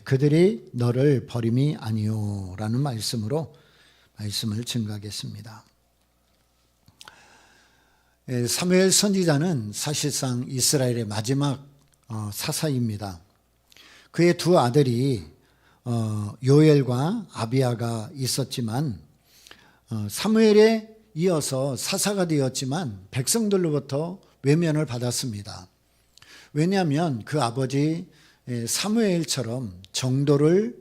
그들이 너를 버림이 아니오라는 말씀으로 말씀을 증거하겠습니다. 사무엘 선지자는 사실상 이스라엘의 마지막 사사입니다. 그의 두 아들이 요엘과 아비야가 있었지만 사무엘에 이어서 사사가 되었지만 백성들로부터 외면을 받았습니다. 왜냐하면 그 아버지 사무엘처럼 정도를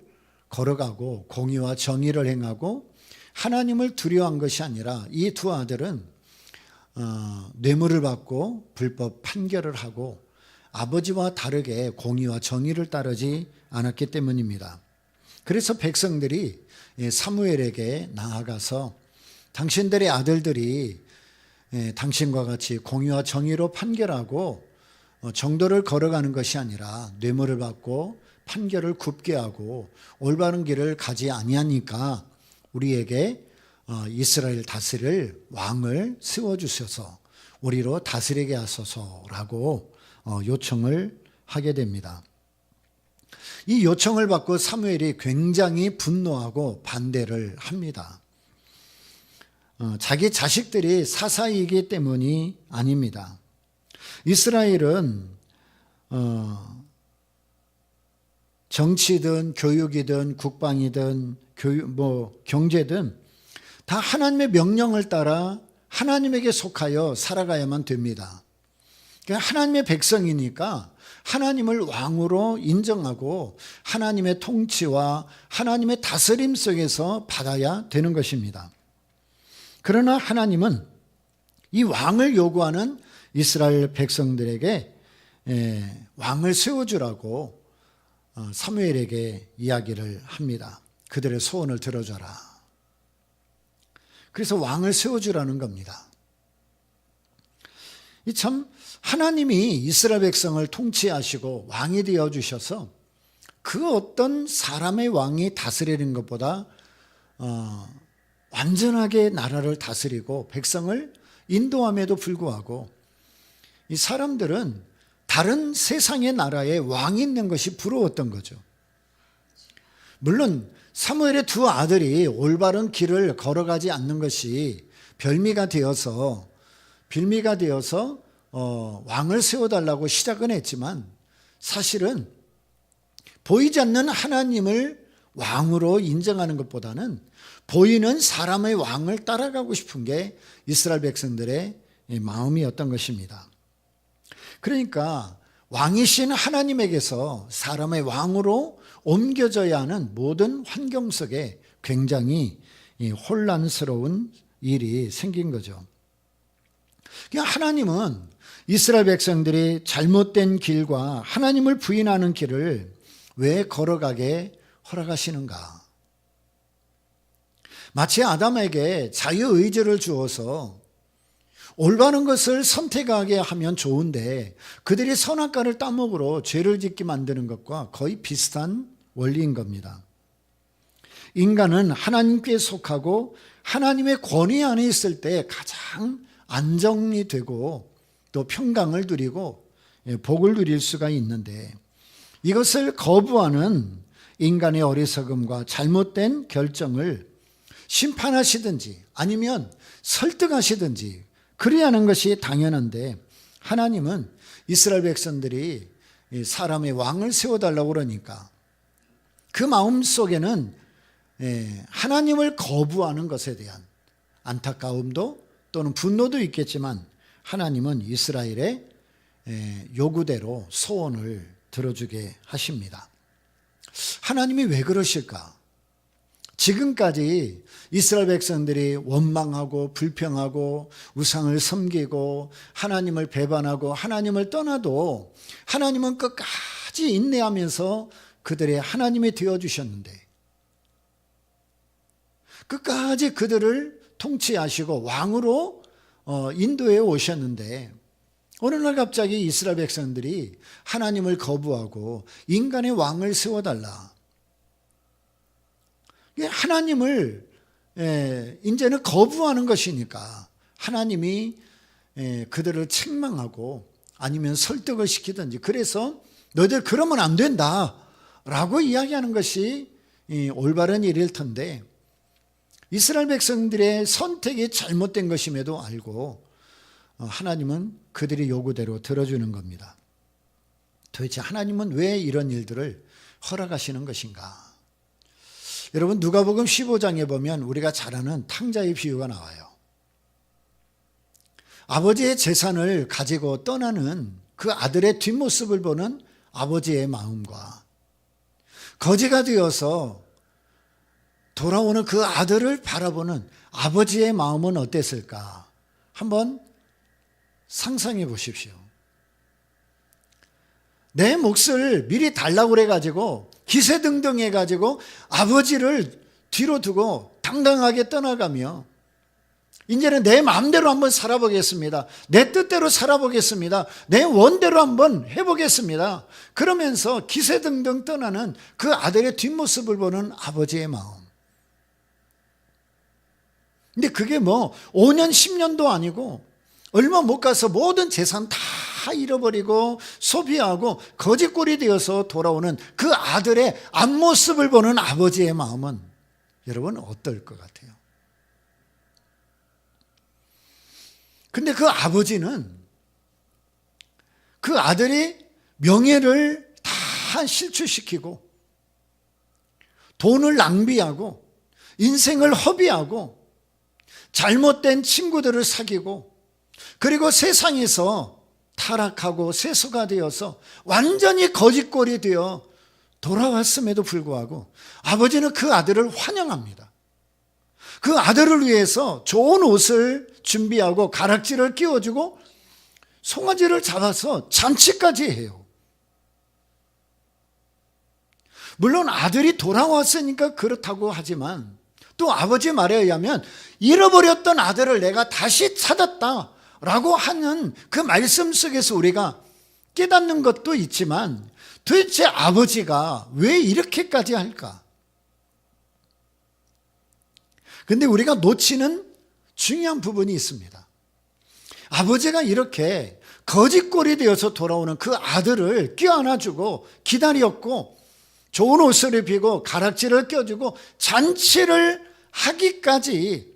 걸어가고 공의와 정의를 행하고 하나님을 두려워한 것이 아니라 이 두 아들은 뇌물을 받고 불법 판결을 하고 아버지와 다르게 공의와 정의를 따르지 않았기 때문입니다. 그래서 백성들이 사무엘에게 나아가서 당신들의 아들들이 당신과 같이 공의와 정의로 판결하고 정도를 걸어가는 것이 아니라 뇌물을 받고 판결을 굽게 하고 올바른 길을 가지 아니하니까 우리에게 이스라엘 다스릴 왕을 세워주셔서 우리로 다스리게 하소서라고 요청을 하게 됩니다. 이 요청을 받고 사무엘이 굉장히 분노하고 반대를 합니다. 자기 자식들이 사사이기 때문이 아닙니다. 이스라엘은 정치든 교육이든 국방이든 경제든 다 하나님의 명령을 따라 하나님에게 속하여 살아가야만 됩니다. 그러니까 하나님의 백성이니까 하나님을 왕으로 인정하고 하나님의 통치와 하나님의 다스림 속에서 받아야 되는 것입니다. 그러나 하나님은 이 왕을 요구하는 이스라엘 백성들에게 왕을 세워주라고 사무엘에게 이야기를 합니다. 그들의 소원을 들어줘라. 그래서 왕을 세워주라는 겁니다. 참 하나님이 이스라엘 백성을 통치하시고 왕이 되어주셔서 그 어떤 사람의 왕이 다스리는 것보다 완전하게 나라를 다스리고 백성을 인도함에도 불구하고 이 사람들은 다른 세상의 나라에 왕이 있는 것이 부러웠던 거죠. 물론 사무엘의 두 아들이 올바른 길을 걸어가지 않는 것이 빌미가 되어서 왕을 세워달라고 시작은 했지만 사실은 보이지 않는 하나님을 왕으로 인정하는 것보다는 보이는 사람의 왕을 따라가고 싶은 게 이스라엘 백성들의 마음이었던 것입니다. 그러니까 왕이신 하나님에게서 사람의 왕으로 옮겨져야 하는 모든 환경 속에 굉장히 혼란스러운 일이 생긴 거죠. 하나님은 이스라엘 백성들이 잘못된 길과 하나님을 부인하는 길을 왜 걸어가게 허락하시는가? 마치 아담에게 자유의지를 주어서 올바른 것을 선택하게 하면 좋은데 그들이 선악과를 따먹으로 죄를 짓게 만드는 것과 거의 비슷한 원리인 겁니다. 인간은 하나님께 속하고 하나님의 권위 안에 있을 때 가장 안정이 되고 또 평강을 누리고 복을 누릴 수가 있는데 이것을 거부하는 인간의 어리석음과 잘못된 결정을 심판하시든지 아니면 설득하시든지 그래야 하는 것이 당연한데 하나님은 이스라엘 백성들이 사람의 왕을 세워달라고 그러니까 그 마음속에는 하나님을 거부하는 것에 대한 안타까움도 또는 분노도 있겠지만 하나님은 이스라엘의 요구대로 소원을 들어주게 하십니다. 하나님이 왜 그러실까? 지금까지 이스라엘 백성들이 원망하고 불평하고 우상을 섬기고 하나님을 배반하고 하나님을 떠나도 하나님은 끝까지 인내하면서 그들의 하나님이 되어주셨는데 끝까지 그들을 통치하시고 왕으로 인도해 오셨는데 어느 날 갑자기 이스라엘 백성들이 하나님을 거부하고 인간의 왕을 세워달라. 하나님을 이제는 거부하는 것이니까 하나님이 그들을 책망하고 아니면 설득을 시키든지 그래서 너희들 그러면 안 된다 라고 이야기하는 것이 올바른 일일 텐데, 이스라엘 백성들의 선택이 잘못된 것임에도 알고 하나님은 그들의 요구대로 들어주는 겁니다. 도대체 하나님은 왜 이런 일들을 허락하시는 것인가? 여러분, 누가복음 15장에 보면 우리가 잘 아는 탕자의 비유가 나와요. 아버지의 재산을 가지고 떠나는 그 아들의 뒷모습을 보는 아버지의 마음과 거지가 되어서 돌아오는 그 아들을 바라보는 아버지의 마음은 어땠을까? 한번 상상해 보십시오. 내 몫을 미리 달라고 그래가지고 기세등등 해가지고 아버지를 뒤로 두고 당당하게 떠나가며 이제는 내 마음대로 한번 살아보겠습니다. 내 뜻대로 살아보겠습니다. 내 원대로 한번 해보겠습니다. 그러면서 기세등등 떠나는 그 아들의 뒷모습을 보는 아버지의 마음. 근데 그게 뭐 5년 10년도 아니고 얼마 못 가서 모든 재산 다 잃어버리고 소비하고 거지꼴이 되어서 돌아오는 그 아들의 앞모습을 보는 아버지의 마음은 여러분 어떨 것 같아요? 근데 그 아버지는 그 아들이 명예를 다 실추시키고 돈을 낭비하고 인생을 허비하고 잘못된 친구들을 사귀고 그리고 세상에서 타락하고 세수가 되어서 완전히 거짓골이 되어 돌아왔음에도 불구하고 아버지는 그 아들을 환영합니다. 그 아들을 위해서 좋은 옷을 준비하고 가락지를 끼워주고 송아지를 잡아서 잔치까지 해요. 물론 아들이 돌아왔으니까 그렇다고 하지만 또 아버지 말에 의하면 잃어버렸던 아들을 내가 다시 찾았다라고 하는 그 말씀 속에서 우리가 깨닫는 것도 있지만 도대체 아버지가 왜 이렇게까지 할까? 근데 우리가 놓치는 중요한 부분이 있습니다. 아버지가 이렇게 거짓골이 되어서 돌아오는 그 아들을 껴안아주고 기다렸고 좋은 옷을 입히고 가락지를 껴주고 잔치를 하기까지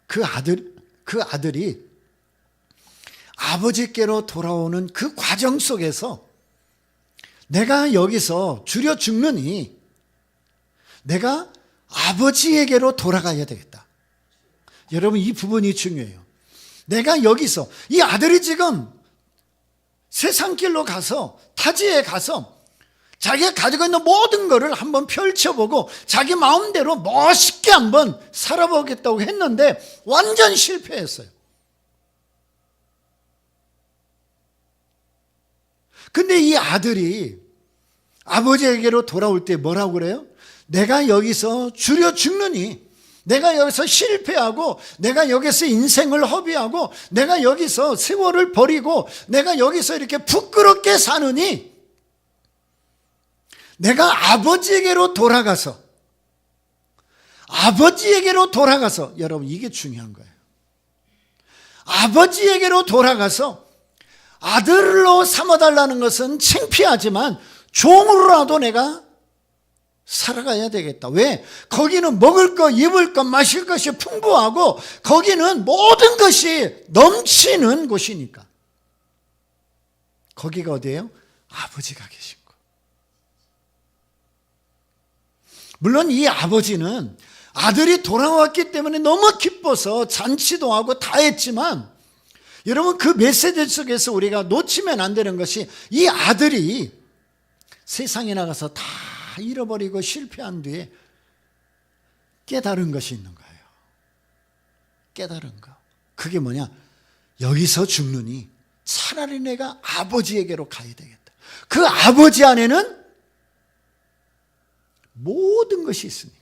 그 아들이 아버지께로 돌아오는 그 과정 속에서 내가 여기서 줄여 죽느니 내가 아버지에게로 돌아가야 되겠다. 여러분, 이 부분이 중요해요. 내가 여기서 이 아들이 지금 세상 길로 가서 타지에 가서 자기가 가지고 있는 모든 것을 한번 펼쳐보고 자기 마음대로 멋있게 한번 살아보겠다고 했는데 완전 실패했어요. 근데 이 아들이 아버지에게로 돌아올 때 뭐라고 그래요? 내가 여기서 줄여 죽느니, 내가 여기서 실패하고, 내가 여기서 인생을 허비하고, 내가 여기서 세월을 버리고, 내가 여기서 이렇게 부끄럽게 사느니 내가 아버지에게로 돌아가서, 여러분 이게 중요한 거예요. 아버지에게로 돌아가서 아들로 삼아달라는 것은 창피하지만 종으로라도 내가 살아가야 되겠다. 왜? 거기는 먹을 것, 입을 것, 마실 것이 풍부하고 거기는 모든 것이 넘치는 곳이니까. 거기가 어디예요? 아버지가 계신 곳. 물론 이 아버지는 아들이 돌아왔기 때문에 너무 기뻐서 잔치도 하고 다 했지만 여러분, 그 메시지 속에서 우리가 놓치면 안 되는 것이 이 아들이 세상에 나가서 다 잃어버리고 실패한 뒤에 깨달은 것이 있는 거예요. 깨달은 거. 그게 뭐냐? 여기서 죽느니 차라리 내가 아버지에게로 가야 되겠다. 그 아버지 안에는 모든 것이 있으니까.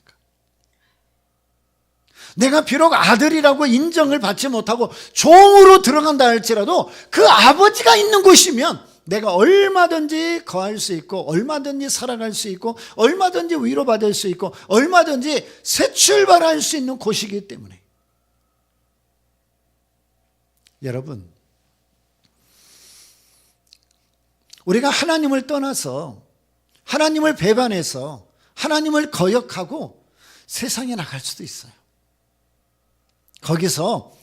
내가 비록 아들이라고 인정을 받지 못하고 종으로 들어간다 할지라도 그 아버지가 있는 곳이면 내가 얼마든지 거할 수 있고 얼마든지 살아갈 수 있고 얼마든지 위로받을 수 있고 얼마든지 새 출발할 수 있는 곳이기 때문에. 여러분, 우리가 하나님을 떠나서 하나님을 배반해서 하나님을 거역하고 세상에 나갈 수도 있어요. 거기서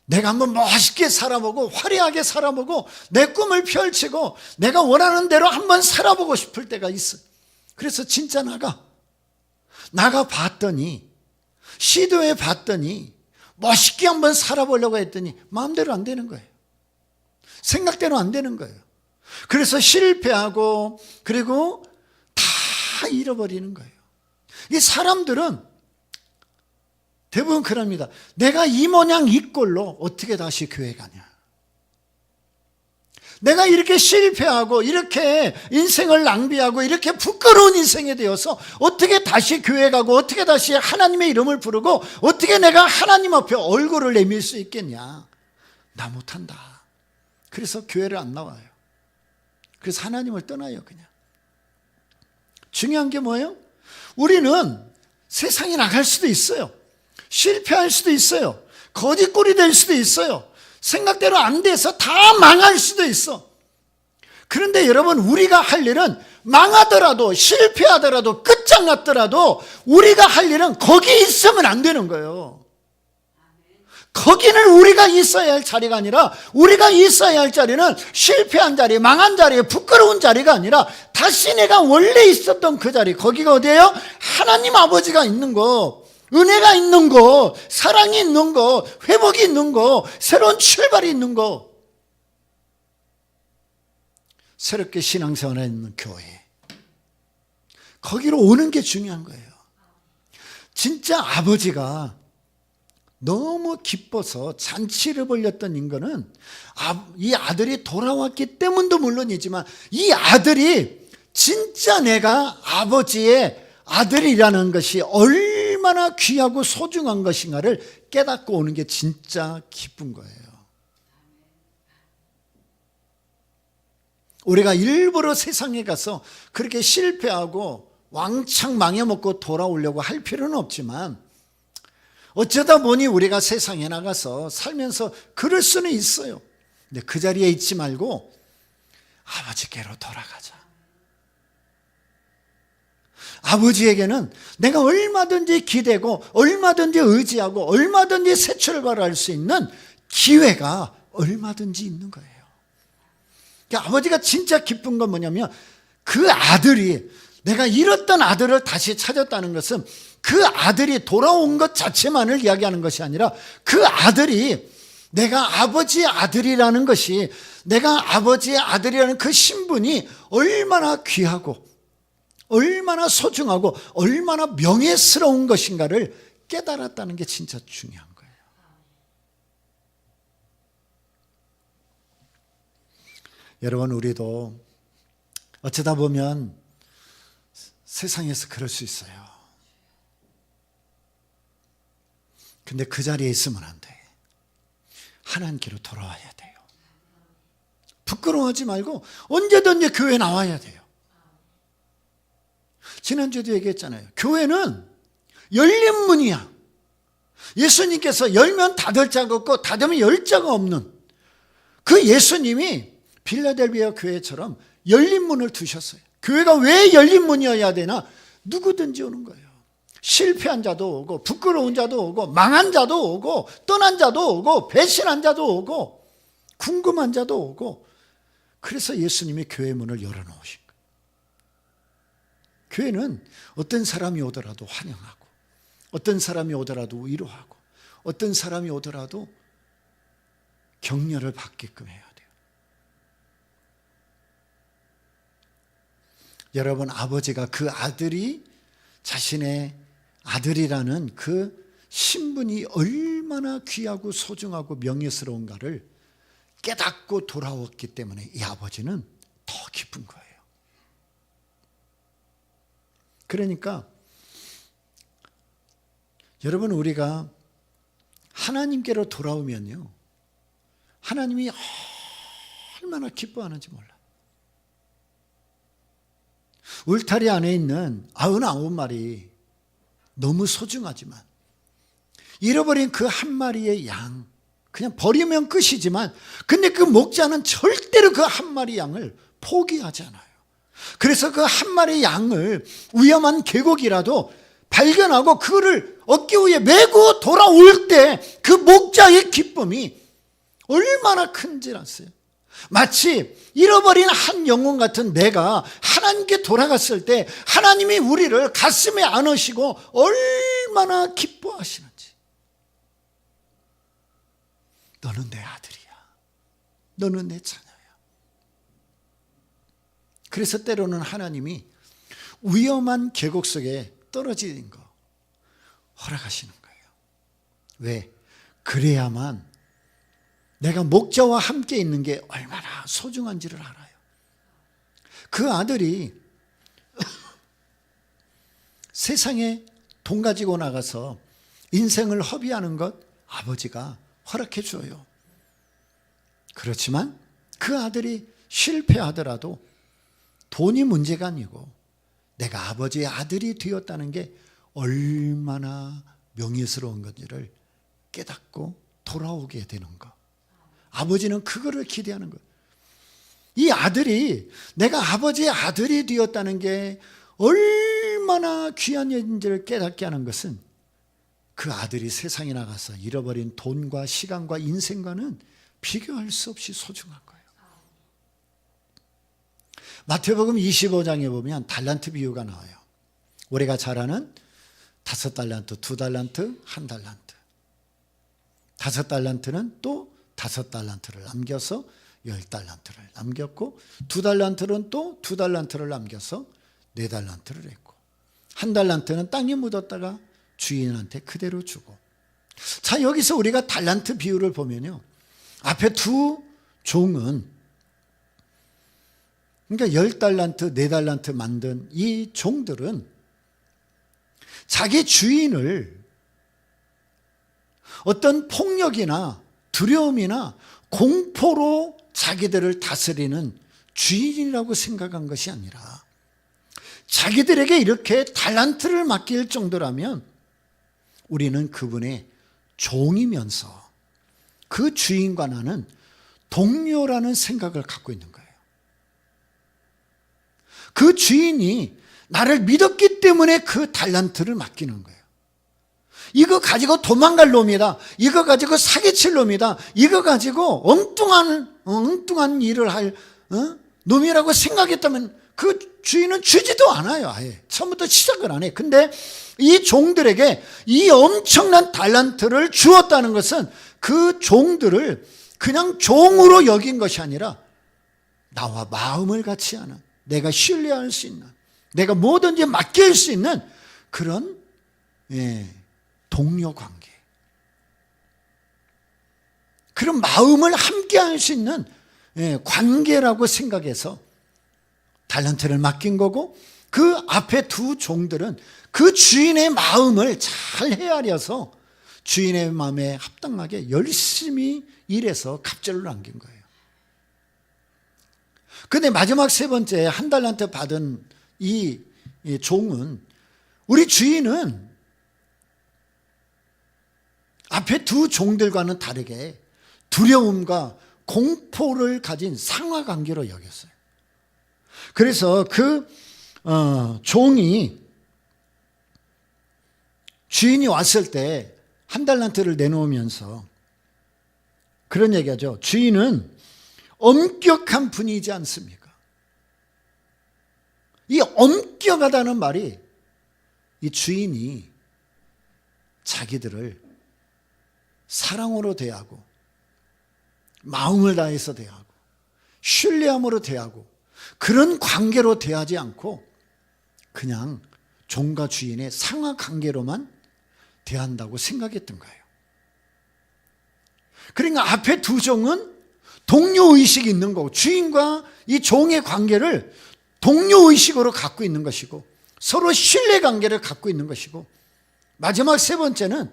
내가 한번 멋있게 살아보고 화려하게 살아보고 내 꿈을 펼치고 내가 원하는 대로 한번 살아보고 싶을 때가 있어요. 그래서 진짜 나가 봤더니, 시도해 봤더니 멋있게 한번 살아보려고 했더니 마음대로 안 되는 거예요. 생각대로 안 되는 거예요. 그래서 실패하고 그리고 다 잃어버리는 거예요. 이 사람들은 대부분 그럽니다. 내가 이 모양 이 꼴로 어떻게 다시 교회 가냐. 내가 이렇게 실패하고 이렇게 인생을 낭비하고 이렇게 부끄러운 인생이 되어서 어떻게 다시 교회 가고 어떻게 다시 하나님의 이름을 부르고 어떻게 내가 하나님 앞에 얼굴을 내밀 수 있겠냐. 나 못한다. 그래서 교회를 안 나와요. 그래서 하나님을 떠나요. 그냥. 중요한 게 뭐예요? 우리는 세상에 나갈 수도 있어요. 실패할 수도 있어요. 거짓골이 될 수도 있어요. 생각대로 안 돼서 다 망할 수도 있어. 그런데 여러분, 우리가 할 일은 망하더라도 실패하더라도 끝장났더라도 우리가 할 일은 거기 있으면 안 되는 거예요. 거기는 우리가 있어야 할 자리가 아니라, 우리가 있어야 할 자리는 실패한 자리, 망한 자리, 부끄러운 자리가 아니라 다시 내가 원래 있었던 그 자리, 거기가 어디예요? 하나님 아버지가 있는 거, 은혜가 있는 거, 사랑이 있는 거, 회복이 있는 거, 새로운 출발이 있는 거, 새롭게 신앙생활에 있는 교회, 거기로 오는 게 중요한 거예요. 진짜 아버지가 너무 기뻐서 잔치를 벌였던 인거는 이 아들이 돌아왔기 때문도 물론이지만, 이 아들이 진짜 내가 아버지의 아들이라는 것이 얼마나 귀하고 소중한 것인가를 깨닫고 오는 게 진짜 기쁜 거예요. 우리가 일부러 세상에 가서 그렇게 실패하고 왕창 망해먹고 돌아오려고 할 필요는 없지만, 어쩌다 보니 우리가 세상에 나가서 살면서 그럴 수는 있어요. 근데 그 자리에 있지 말고 아버지께로 돌아가자. 아버지에게는 내가 얼마든지 기대고 얼마든지 의지하고 얼마든지 새 출발할 수 있는 기회가 얼마든지 있는 거예요. 그러니까 아버지가 진짜 기쁜 건 뭐냐면, 그 아들이, 내가 잃었던 아들을 다시 찾았다는 것은 그 아들이 돌아온 것 자체만을 이야기하는 것이 아니라, 그 아들이 내가 아버지의 아들이라는 것이, 내가 아버지의 아들이라는 그 신분이 얼마나 귀하고 얼마나 소중하고 얼마나 명예스러운 것인가를 깨달았다는 게 진짜 중요한 거예요. 여러분, 우리도 어쩌다 보면 세상에서 그럴 수 있어요. 근데 그 자리에 있으면 안 돼. 하나님께로 돌아와야 돼요. 부끄러워하지 말고 언제든지 교회에 나와야 돼요. 지난주에도 얘기했잖아요. 교회는 열린 문이야. 예수님께서 열면 닫을 자가 없고 닫으면 열 자가 없는 그 예수님이 빌라델비아 교회처럼 열린 문을 두셨어요. 교회가 왜 열린 문이어야 되나? 누구든지 오는 거예요. 실패한 자도 오고, 부끄러운 자도 오고, 망한 자도 오고, 떠난 자도 오고, 배신한 자도 오고, 궁금한 자도 오고. 그래서 예수님이 교회 문을 열어놓으신 거예요. 교회는 어떤 사람이 오더라도 환영하고, 어떤 사람이 오더라도 위로하고, 어떤 사람이 오더라도 격려를 받게끔 해야 돼요. 여러분, 아버지가 그 아들이 자신의 아들이라는 그 신분이 얼마나 귀하고 소중하고 명예스러운가를 깨닫고 돌아왔기 때문에 이 아버지는 더 기쁜 거예요. 그러니까 여러분, 우리가 하나님께로 돌아오면요, 하나님이 얼마나 기뻐하는지 몰라요. 울타리 안에 있는 99마리 너무 소중하지만, 잃어버린 그 한 마리의 양, 그냥 버리면 끝이지만, 근데 그 목자는 절대로 그 한 마리 양을 포기하잖아요. 그래서 그 한 마리 양을 위험한 계곡이라도 발견하고 그거를 어깨 위에 메고 돌아올 때 그 목자의 기쁨이 얼마나 큰지 아세요? 마치 잃어버린 한 영혼 같은 내가 하나님께 돌아갔을 때 하나님이 우리를 가슴에 안으시고 얼마나 기뻐하시는지. 너는 내 아들이야. 너는 내 자녀야. 그래서 때로는 하나님이 위험한 계곡 속에 떨어지는 거 허락하시는 거예요. 왜? 그래야만 내가 목자와 함께 있는 게 얼마나 소중한지를 알아요. 그 아들이 세상에 돈 가지고 나가서 인생을 허비하는 것 아버지가 허락해 줘요. 그렇지만 그 아들이 실패하더라도 돈이 문제가 아니고 내가 아버지의 아들이 되었다는 게 얼마나 명예스러운 건지를 깨닫고 돌아오게 되는 것. 아버지는 그거를 기대하는 거예요. 이 아들이 내가 아버지의 아들이 되었다는 게 얼마나 귀한 일인지를 깨닫게 하는 것은 그 아들이 세상에 나가서 잃어버린 돈과 시간과 인생과는 비교할 수 없이 소중한 거예요. 마태복음 25장에 보면 달란트 비유가 나와요. 우리가 잘 아는 5달란트, 2달란트, 1달란트. 5달란트는 또 5달란트를 남겨서 10달란트를 남겼고 2달란트는 또 2달란트를 남겨서 4달란트를 했고 1달란트는 땅에 묻었다가 주인한테 그대로 주고. 자, 여기서 우리가 달란트 비유를 보면요, 앞에 두 종은, 그러니까 10달란트, 4달란트 만든 이 종들은 자기 주인을 어떤 폭력이나 두려움이나 공포로 자기들을 다스리는 주인이라고 생각한 것이 아니라 자기들에게 이렇게 달란트를 맡길 정도라면 우리는 그분의 종이면서 그 주인과 나는 동료라는 생각을 갖고 있는 거예요. 그 주인이 나를 믿었기 때문에 그 달란트를 맡기는 거예요. 이거 가지고 도망갈 놈이다, 이거 가지고 사기칠 놈이다, 이거 가지고 엉뚱한 일을 할 놈이라고 생각했다면 그 주인은 주지도 않아요. 아예 처음부터 시작을 안 해. 근데 이 종들에게 이 엄청난 달란트를 주었다는 것은 그 종들을 그냥 종으로 여긴 것이 아니라 나와 마음을 같이 하는, 내가 신뢰할 수 있는, 내가 뭐든지 맡길 수 있는 그런 동료 관계, 그런 마음을 함께 할 수 있는 관계라고 생각해서 달란트를 맡긴 거고, 그 앞에 두 종들은 그 주인의 마음을 잘 헤아려서 주인의 마음에 합당하게 열심히 일해서 갑절을 남긴 거예요. 근데 마지막 세 번째 1달란트 받은 이 종은, 우리 주인은 앞에 두 종들과는 다르게 두려움과 공포를 가진 상하관계로 여겼어요. 그래서 그 종이 주인이 왔을 때 1달란트를 내놓으면서 그런 얘기하죠. 주인은 엄격한 분이지 않습니까? 이 엄격하다는 말이 이 주인이 자기들을 사랑으로 대하고 마음을 다해서 대하고 신뢰함으로 대하고 그런 관계로 대하지 않고 그냥 종과 주인의 상하 관계로만 대한다고 생각했던 거예요. 그러니까 앞에 두 종은 동료의식이 있는 거고, 주인과 이 종의 관계를 동료의식으로 갖고 있는 것이고 서로 신뢰관계를 갖고 있는 것이고, 마지막 세 번째는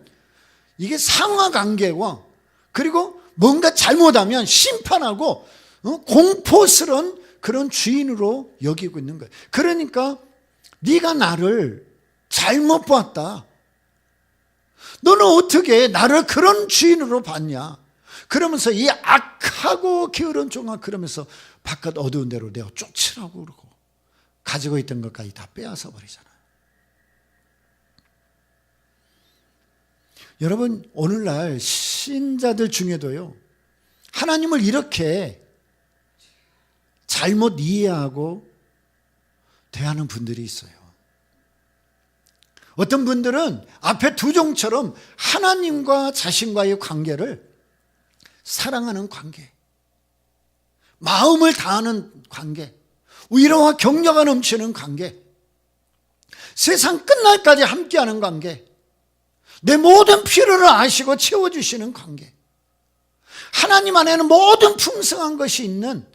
이게 상하관계와 그리고 뭔가 잘못하면 심판하고 공포스러운 그런 주인으로 여기고 있는 거예요. 그러니까 네가 나를 잘못 봤다, 너는 어떻게 나를 그런 주인으로 봤냐, 그러면서 이 악하고 게으른 종아 그러면서 바깥 어두운 데로 내어 쫓으라고 그러고 가지고 있던 것까지 다 빼앗아 버리잖아요. 여러분, 오늘날 신자들 중에도요, 하나님을 이렇게 잘못 이해하고 대하는 분들이 있어요. 어떤 분들은 앞에 두 종처럼 하나님과 자신과의 관계를 사랑하는 관계, 마음을 다하는 관계, 위로와 격려가 넘치는 관계, 세상 끝날까지 함께하는 관계, 내 모든 필요를 아시고 채워주시는 관계, 하나님 안에는 모든 풍성한 것이 있는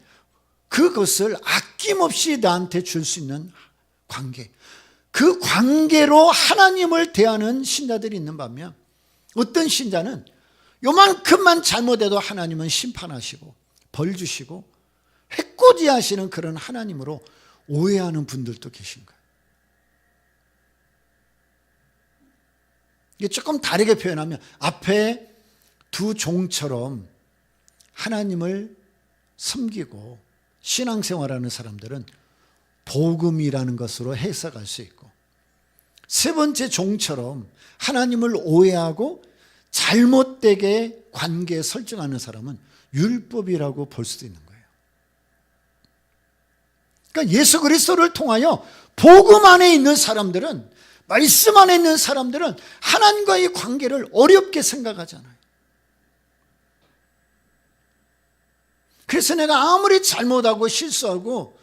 그것을 아낌없이 나한테 줄 수 있는 관계, 그 관계로 하나님을 대하는 신자들이 있는 반면, 어떤 신자는 요만큼만 잘못해도 하나님은 심판하시고 벌 주시고 해코지하시는 그런 하나님으로 오해하는 분들도 계신 거예요. 이게 조금 다르게 표현하면, 앞에 두 종처럼 하나님을 섬기고 신앙생활하는 사람들은 복음이라는 것으로 해석할 수 있고, 세 번째 종처럼 하나님을 오해하고 잘못되게 관계에 설정하는 사람은 율법이라고 볼 수도 있는 거예요. 그러니까 예수 그리스도를 통하여 복음 안에 있는 사람들은, 말씀 안에 있는 사람들은 하나님과의 관계를 어렵게 생각하잖아요. 그래서 내가 아무리 잘못하고 실수하고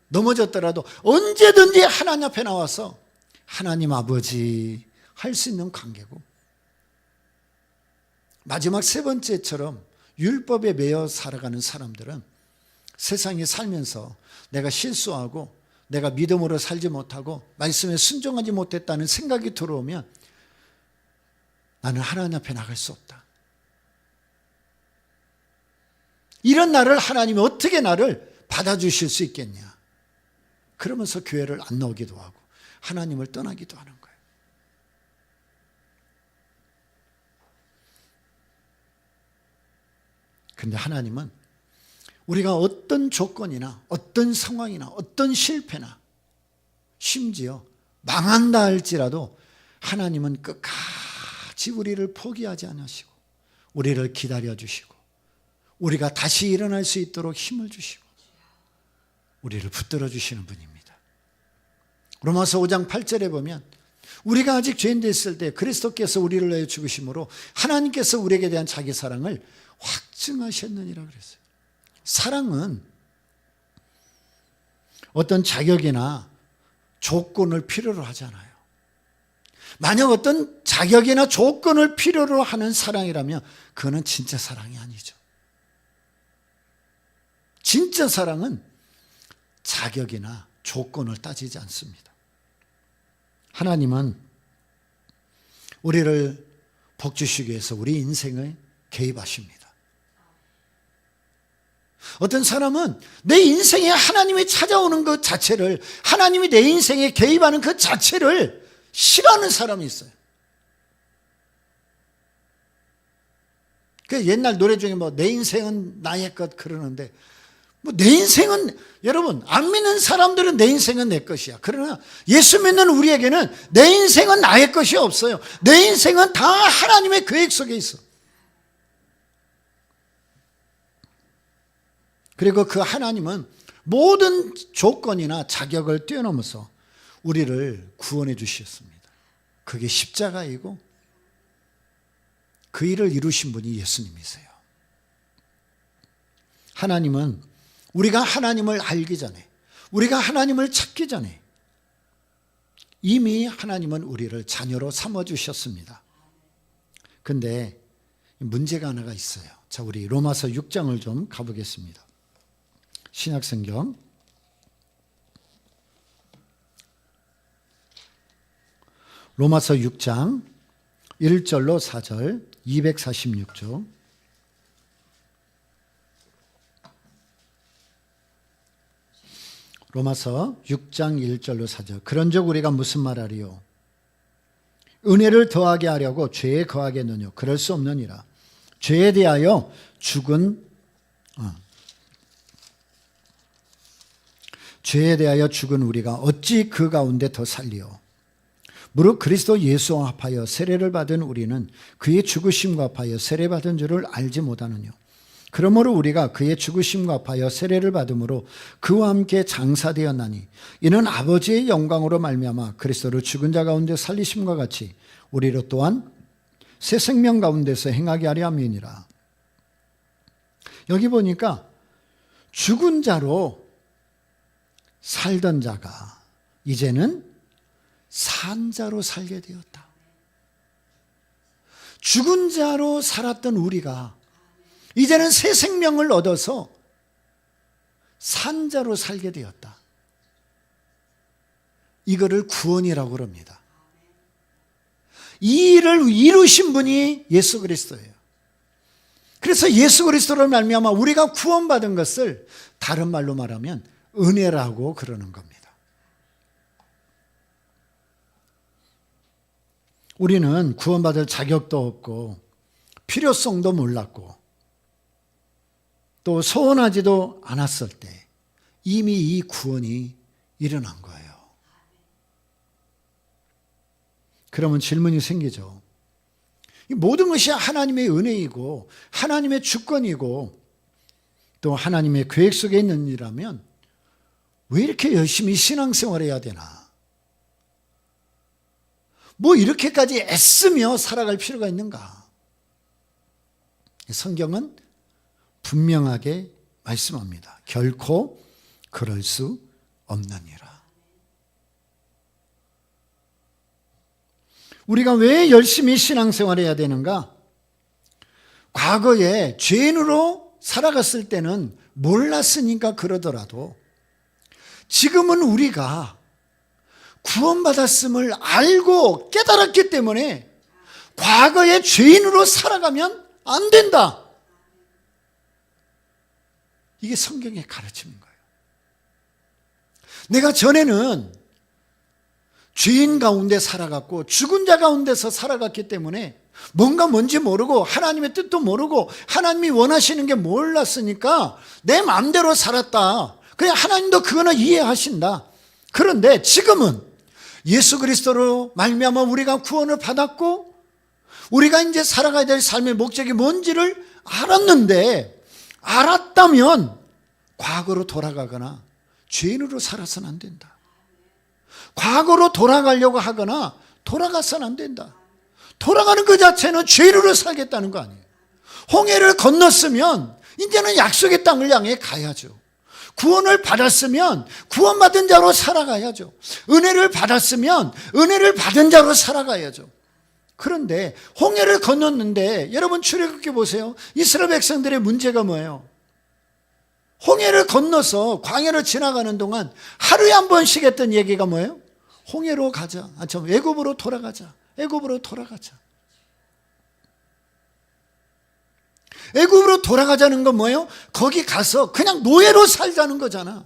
넘어졌더라도 언제든지 하나님 앞에 나와서 하나님 아버지 할 수 있는 관계고, 마지막 세 번째처럼 율법에 매여 살아가는 사람들은 세상에 살면서 내가 실수하고 내가 믿음으로 살지 못하고 말씀에 순종하지 못했다는 생각이 들어오면 나는 하나님 앞에 나갈 수 없다. 이런 나를 하나님이 어떻게 나를 받아주실 수 있겠냐. 그러면서 교회를 안 나오기도 하고 하나님을 떠나기도 하는 거예요. 그런데 하나님은 우리가 어떤 조건이나 어떤 상황이나 어떤 실패나 심지어 망한다 할지라도 하나님은 끝까지 우리를 포기하지 않으시고 우리를 기다려주시고 우리가 다시 일어날 수 있도록 힘을 주시고 우리를 붙들어 주시는 분입니다. 로마서 5장 8절에 보면 우리가 아직 죄인 됐을 때 그리스도께서 우리를 위하여 죽으심으로 하나님께서 우리에게 대한 자기 사랑을 확증하셨느니라 그랬어요. 사랑은 어떤 자격이나 조건을 필요로 하지 않아요. 만약 어떤 자격이나 조건을 필요로 하는 사랑이라면 그거는 진짜 사랑이 아니죠. 진짜 사랑은 자격이나 조건을 따지지 않습니다. 하나님은 우리를 복주시기 위해서 우리 인생에 개입하십니다. 어떤 사람은 내 인생에 하나님이 찾아오는 것 자체를, 하나님이 내 인생에 개입하는 그 자체를 싫어하는 사람이 있어요. 그 옛날 노래 중에 뭐 내 인생은 나의 것 그러는데, 뭐 내 인생은, 여러분 안 믿는 사람들은 내 인생은 내 것이야. 그러나 예수 믿는 우리에게는 내 인생은 나의 것이 없어요. 내 인생은 다 하나님의 계획 속에 있어. 그리고 그 하나님은 모든 조건이나 자격을 뛰어넘어서 우리를 구원해 주셨습니다. 그게 십자가이고 그 일을 이루신 분이 예수님이세요. 하나님은 우리가 하나님을 알기 전에, 우리가 하나님을 찾기 전에 이미 하나님은 우리를 자녀로 삼아주셨습니다. 그런데 문제가 하나가 있어요. 자, 우리 로마서 6장을 좀 가보겠습니다. 신약성경 로마서 6장 1절로 4절 246조. 로마서 6장 1절로 4절. 그런즉 우리가 무슨 말하리요? 은혜를 더하게 하려고 죄에 거하겠느냐? 그럴 수 없느니라. 죄에 대하여 죽은 죄에 대하여 죽은 우리가 어찌 그 가운데 더 살리오. 무릇 그리스도 예수와 합하여 세례를 받은 우리는 그의 죽으심과 합하여 세례받은 줄을 알지 못하느뇨. 그러므로 우리가 그의 죽으심과 합하여 세례를 받음으로 그와 함께 장사되었나니 이는 아버지의 영광으로 말미암아 그리스도를 죽은 자 가운데 살리심과 같이 우리로 또한 새 생명 가운데서 행하게 하려 함이니라. 여기 보니까 죽은 자로 살던 자가 이제는 산 자로 살게 되었다. 죽은 자로 살았던 우리가 이제는 새 생명을 얻어서 산 자로 살게 되었다. 이거를 구원이라고 합니다. 이 일을 이루신 분이 예수 그리스도예요. 그래서 예수 그리스도로 말미암아 우리가 구원받은 것을 다른 말로 말하면 은혜라고 그러는 겁니다. 우리는 구원받을 자격도 없고 필요성도 몰랐고 또 소원하지도 않았을 때 이미 이 구원이 일어난 거예요. 그러면 질문이 생기죠. 이 모든 것이 하나님의 은혜이고 하나님의 주권이고 또 하나님의 계획 속에 있는 일이라면 왜 이렇게 열심히 신앙생활을 해야 되나? 뭐 이렇게까지 애쓰며 살아갈 필요가 있는가? 성경은 분명하게 말씀합니다. 결코 그럴 수 없느니라. 우리가 왜 열심히 신앙생활을 해야 되는가? 과거에 죄인으로 살아갔을 때는 몰랐으니까 그러더라도 지금은 우리가 구원받았음을 알고 깨달았기 때문에 과거의 죄인으로 살아가면 안 된다. 이게 성경의 가르침인 거예요. 내가 전에는 죄인 가운데 살아갔고 죽은 자 가운데서 살아갔기 때문에 뭔지 모르고 하나님의 뜻도 모르고 하나님이 원하시는 게 몰랐으니까 내 마음대로 살았다. 그냥 하나님도 그거는 이해하신다. 그런데 지금은 예수 그리스도로 말미암아 우리가 구원을 받았고 우리가 이제 살아가야 될 삶의 목적이 뭔지를 알았는데 알았다면 과거로 돌아가거나 죄인으로 살아서는 안 된다. 과거로 돌아가려고 하거나 돌아가서는 안 된다. 돌아가는 그 자체는 죄인으로 살겠다는 거 아니에요. 홍해를 건넜으면 이제는 약속의 땅을 향해 가야죠. 구원을 받았으면 구원받은 자로 살아가야죠. 은혜를 받았으면 은혜를 받은 자로 살아가야죠. 그런데 홍해를 건넜는데 여러분 출애굽기 보세요. 이스라엘 백성들의 문제가 뭐예요? 홍해를 건너서 광야를 지나가는 동안 하루에 한 번씩 했던 얘기가 뭐예요? 홍해로 가자. 애굽으로 돌아가자. 애굽으로 돌아가자. 애굽으로 돌아가자는 건 뭐예요? 거기 가서 그냥 노예로 살자는 거잖아.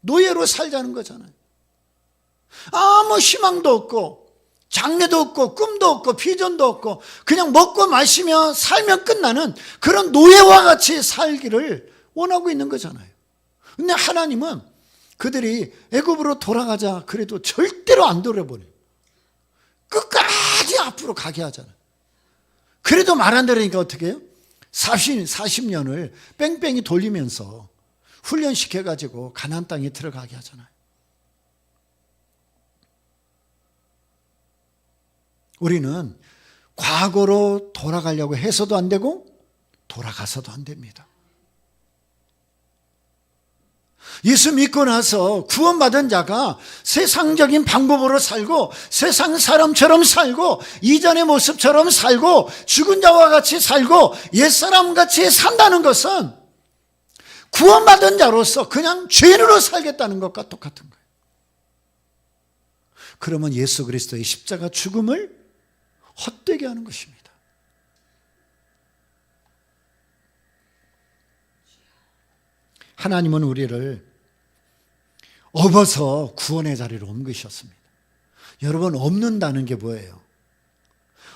노예로 살자는 거잖아요. 아무 희망도 없고 장래도 없고 꿈도 없고 비전도 없고 그냥 먹고 마시며 살면 끝나는 그런 노예와 같이 살기를 원하고 있는 거잖아요. 근데 하나님은 그들이 애굽으로 돌아가자 그래도 절대로 안 돌아버려요. 끝까지 앞으로 가게 하잖아요. 그래도 말 안 들으니까 어떻게 해요? 40년을 뺑뺑이 돌리면서 훈련시켜가지고 가나안 땅에 들어가게 하잖아요. 우리는 과거로 돌아가려고 해서도 안 되고 돌아가서도 안 됩니다. 예수 믿고 나서 구원받은 자가 세상적인 방법으로 살고 세상 사람처럼 살고 이전의 모습처럼 살고 죽은 자와 같이 살고 옛사람같이 산다는 것은 구원받은 자로서 그냥 죄인으로 살겠다는 것과 똑같은 거예요. 그러면 예수 그리스도의 십자가 죽음을 헛되게 하는 것입니다. 하나님은 우리를 업어서 구원의 자리로 옮기셨습니다. 여러분, 업는다는 게 뭐예요?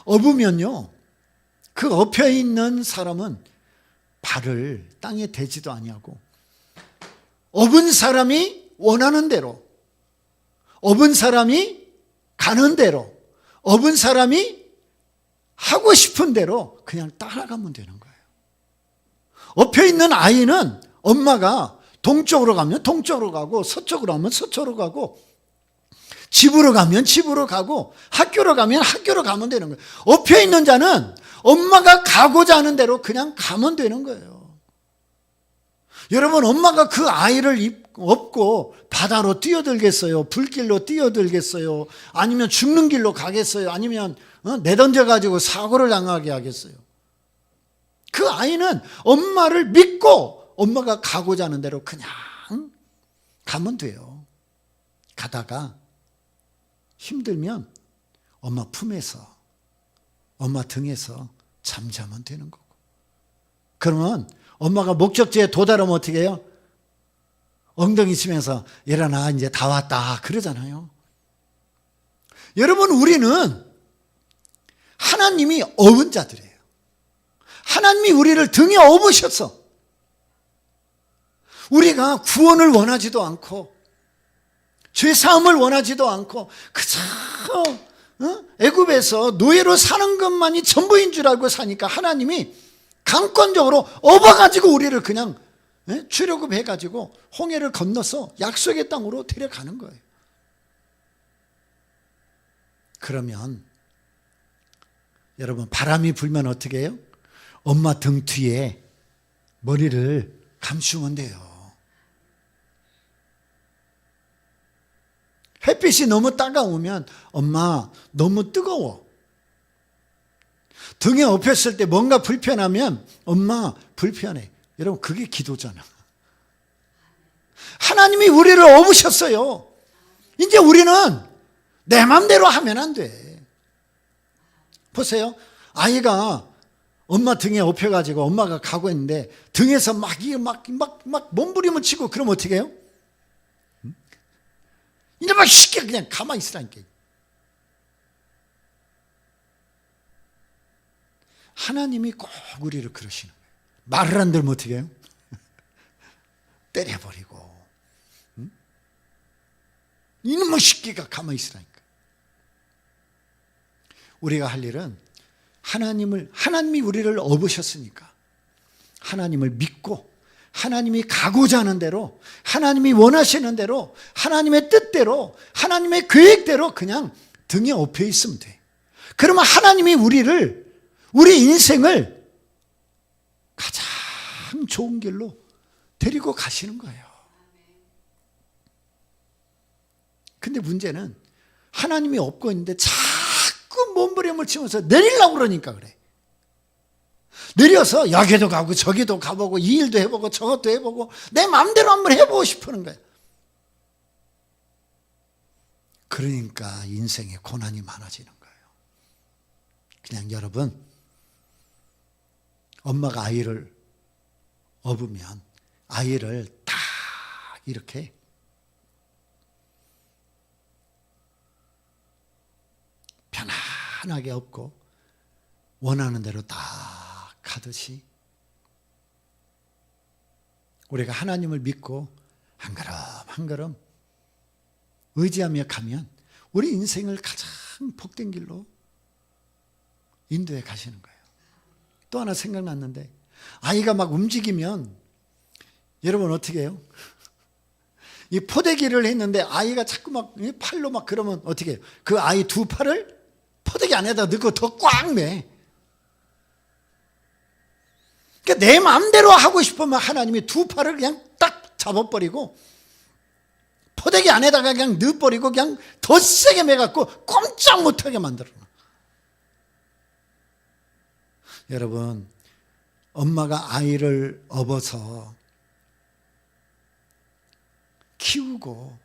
업으면요, 그 엎여 있는 사람은 발을 땅에 대지도 아니하고 업은 사람이 원하는 대로, 업은 사람이 가는 대로, 업은 사람이 하고 싶은 대로 그냥 따라가면 되는 거예요. 엎혀 있는 아이는 엄마가 동쪽으로 가면 동쪽으로 가고, 서쪽으로 가면 서쪽으로 가고, 집으로 가면 집으로 가고, 학교로 가면 학교로 가면 되는 거예요. 엎혀 있는 자는 엄마가 가고자 하는 대로 그냥 가면 되는 거예요. 여러분, 엄마가 그 아이를 업고 바다로 뛰어들겠어요? 불길로 뛰어들겠어요? 아니면 죽는 길로 가겠어요? 아니면 내던져가지고 사고를 당하게 하겠어요? 그 아이는 엄마를 믿고 엄마가 가고자 하는 대로 그냥 가면 돼요. 가다가 힘들면 엄마 품에서, 엄마 등에서 잠자면 되는 거고. 그러면 엄마가 목적지에 도달하면 어떻게 해요? 엉덩이 치면서 일어나, 이제 다 왔다 그러잖아요. 여러분, 우리는 하나님이 업은 자들이에요. 하나님이 우리를 등에 업으셨어. 우리가 구원을 원하지도 않고 죄사함을 원하지도 않고 그저 애굽에서 노예로 사는 것만이 전부인 줄 알고 사니까 하나님이 강권적으로 업어가지고 우리를 그냥 출애굽해가지고 홍해를 건너서 약속의 땅으로 데려가는 거예요. 그러면 여러분, 바람이 불면 어떻게 해요? 엄마 등 뒤에 머리를 감추면 돼요. 햇빛이 너무 따가우면 엄마 너무 뜨거워. 등에 엎였을 때 뭔가 불편하면 엄마 불편해. 여러분, 그게 기도잖아. 하나님이 우리를 업으셨어요. 이제 우리는 내 맘대로 하면 안 돼. 보세요. 아이가 엄마 등에 엎여가지고 엄마가 가고 있는데 등에서 막 몸부림을 치고 그러면 어떻게 해요? 이제 막 쉽게 그냥 가만히 있으라니까. 하나님이 꼭 우리를 그러시는 거예요. 말을 안 들으면 어떻게 해요? 때려버리고. 이놈의 쉽게가 가만히 있으라니까. 우리가 할 일은 하나님이 우리를 업으셨으니까 하나님을 믿고 하나님이 가고자 하는 대로, 하나님이 원하시는 대로, 하나님의 뜻대로, 하나님의 계획대로 그냥 등에 업혀 있으면 돼. 그러면 하나님이 우리 인생을 가장 좋은 길로 데리고 가시는 거예요. 근데 문제는 하나님이 업고 있는데 자꾸 몸부림을 치면서 내리려고 그러니까 그래. 내려서 여기도 가고 저기도 가보고 이 일도 해보고 저것도 해보고 내 마음대로 한번 해보고 싶은 거예요. 그러니까 인생에 고난이 많아지는 거예요. 그냥 여러분, 엄마가 아이를 업으면 아이를 딱 이렇게 편안하게 업고 원하는 대로 딱 가듯이 우리가 하나님을 믿고 한 걸음 한 걸음 의지하며 가면 우리 인생을 가장 복된 길로 인도해 가시는 거예요. 또 하나 생각났는데, 아이가 막 움직이면 여러분 어떻게 해요? 이 포대기를 했는데 아이가 자꾸 막 팔로 막 그러면 어떻게 해요? 그 아이 두 팔을 포대기 안에다 넣고 더 꽉 매. 그러니까 내 마음대로 하고 싶으면 하나님이 두 팔을 그냥 딱 잡아버리고 포대기 안에다가 그냥 넣어버리고 그냥 더 세게 매갖고 꼼짝 못하게 만들어. 여러분, 엄마가 아이를 업어서 키우고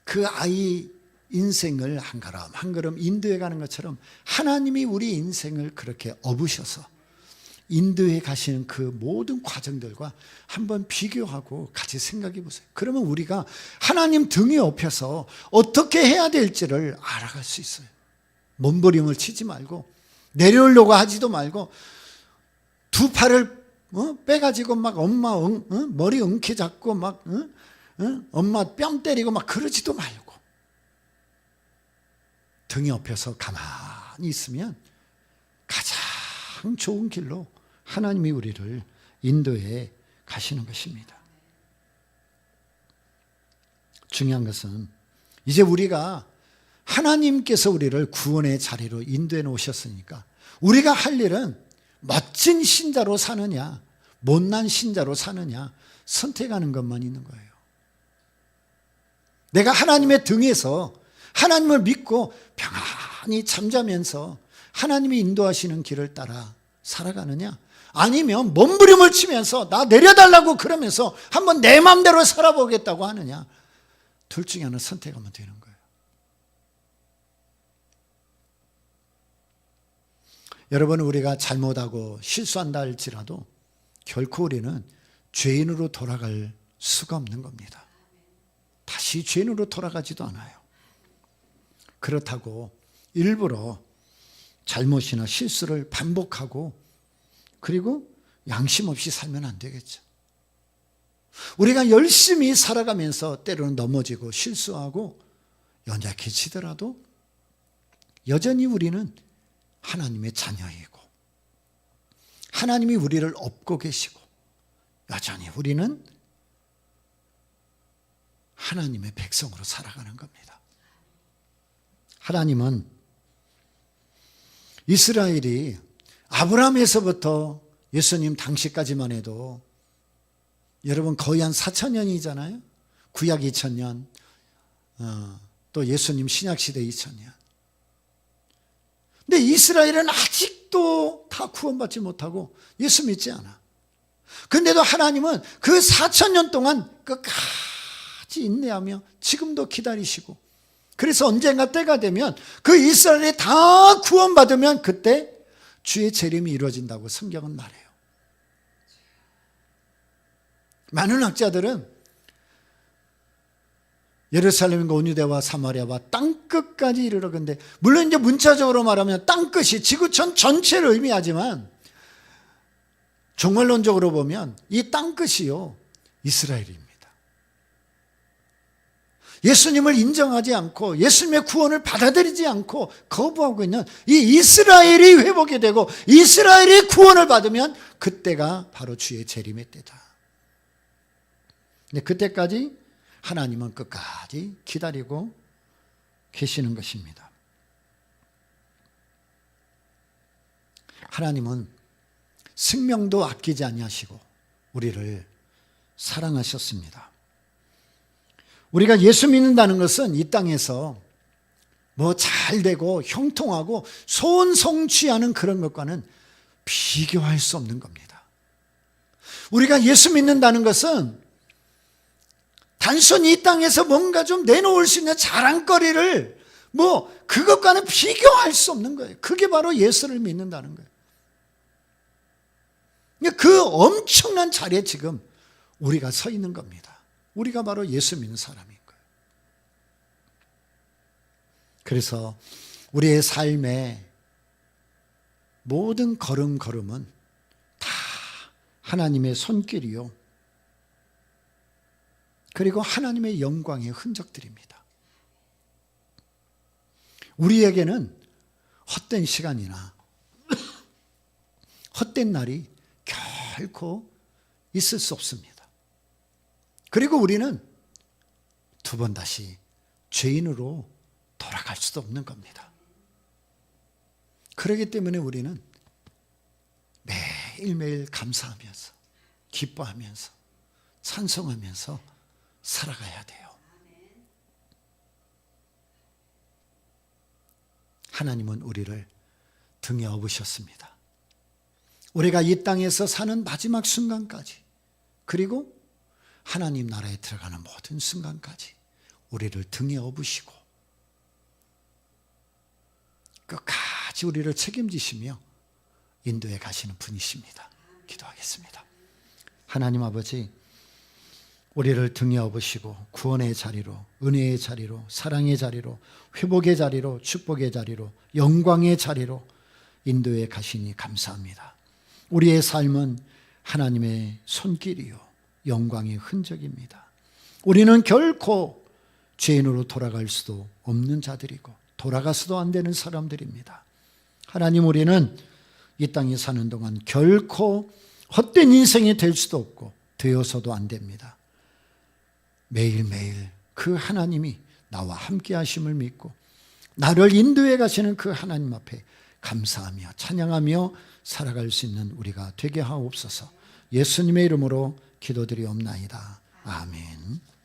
그 아이 인생을 한 걸음 한 걸음 인도해 가는 것처럼 하나님이 우리 인생을 그렇게 업으셔서 인도해 가시는 그 모든 과정들과 한번 비교하고 같이 생각해 보세요. 그러면 우리가 하나님 등에 업혀서 어떻게 해야 될지를 알아갈 수 있어요. 몸부림을 치지 말고 내려오려고 하지도 말고 두 팔을 빼가지고 막 엄마 머리 엉켜 잡고 막 엄마 뺨 때리고 막 그러지도 말고 등 옆에서 가만히 있으면 가장 좋은 길로 하나님이 우리를 인도해 가시는 것입니다. 중요한 것은 이제 우리가 하나님께서 우리를 구원의 자리로 인도해 놓으셨으니까 우리가 할 일은 멋진 신자로 사느냐 못난 신자로 사느냐 선택하는 것만 있는 거예요. 내가 하나님의 등에서 하나님을 믿고 평안히 잠자면서 하나님이 인도하시는 길을 따라 살아가느냐 아니면 몸부림을 치면서 나 내려달라고 그러면서 한번 내 마음대로 살아보겠다고 하느냐 둘 중에 하나 선택하면 되는 거예요. 여러분 우리가 잘못하고 실수한다 할지라도 결코 우리는 죄인으로 돌아갈 수가 없는 겁니다. 다시 죄인으로 돌아가지도 않아요. 그렇다고 일부러 잘못이나 실수를 반복하고 그리고 양심 없이 살면 안 되겠죠. 우리가 열심히 살아가면서 때로는 넘어지고 실수하고 연약해지더라도 여전히 우리는 하나님의 자녀이고 하나님이 우리를 업고 계시고 여전히 우리는 하나님의 백성으로 살아가는 겁니다. 하나님은 이스라엘이 아브라함에서부터 예수님 당시까지만 해도 여러분 거의 한 4,000년이잖아요. 구약 2,000년, 또 예수님 신약시대 2,000년. 근데 이스라엘은 아직도 다 구원받지 못하고 예수 믿지 않아. 그런데도 하나님은 그 4,000년 동안 끝까지 인내하며 지금도 기다리시고 그래서 언젠가 때가 되면 그 이스라엘이 다 구원받으면 그때 주의 재림이 이루어진다고 성경은 말해요. 많은 학자들은 예루살렘과 온유대와 사마리아와 땅끝까지 이르러 근데 물론 이제 문자적으로 말하면 땅끝이 지구촌 전체를 의미하지만 종말론적으로 보면 이 땅끝이요 이스라엘입니다. 예수님을 인정하지 않고 예수님의 구원을 받아들이지 않고 거부하고 있는 이 이스라엘이 회복이 되고 이스라엘이 구원을 받으면 그때가 바로 주의 재림의 때다. 근데 그때까지 하나님은 끝까지 기다리고 계시는 것입니다. 하나님은 생명도 아끼지 아니하시고 우리를 사랑하셨습니다. 우리가 예수 믿는다는 것은 이 땅에서 뭐 잘되고 형통하고 소원 성취하는 그런 것과는 비교할 수 없는 겁니다. 우리가 예수 믿는다는 것은 단순히 이 땅에서 뭔가 좀 내놓을 수 있는 자랑거리를 뭐 그것과는 비교할 수 없는 거예요. 그게 바로 예수를 믿는다는 거예요. 그 엄청난 자리에 지금 우리가 서 있는 겁니다. 우리가 바로 예수 믿는 사람인 거예요. 그래서 우리의 삶의 모든 걸음걸음은 다 하나님의 손길이요. 그리고 하나님의 영광의 흔적들입니다. 우리에게는 헛된 시간이나 헛된 날이 결코 있을 수 없습니다. 그리고 우리는 두 번 다시 죄인으로 돌아갈 수도 없는 겁니다. 그렇기 때문에 우리는 매일매일 감사하면서 기뻐하면서 찬송하면서 살아가야 돼요. 하나님은 우리를 등에 업으셨습니다. 우리가 이 땅에서 사는 마지막 순간까지 그리고 하나님 나라에 들어가는 모든 순간까지 우리를 등에 업으시고 끝까지 우리를 책임지시며 인도해 가시는 분이십니다. 기도하겠습니다. 하나님 아버지, 우리를 등에 업으시고 구원의 자리로, 은혜의 자리로, 사랑의 자리로, 회복의 자리로, 축복의 자리로, 영광의 자리로 인도해 가시니 감사합니다. 우리의 삶은 하나님의 손길이요 영광의 흔적입니다. 우리는 결코 죄인으로 돌아갈 수도 없는 자들이고 돌아가서도 안 되는 사람들입니다. 하나님, 우리는 이 땅에 사는 동안 결코 헛된 인생이 될 수도 없고 되어서도 안 됩니다. 매일매일 그 하나님이 나와 함께 하심을 믿고 나를 인도해 가시는 그 하나님 앞에 감사하며 찬양하며 살아갈 수 있는 우리가 되게 하옵소서. 예수님의 이름으로 기도드리옵나이다. 아멘.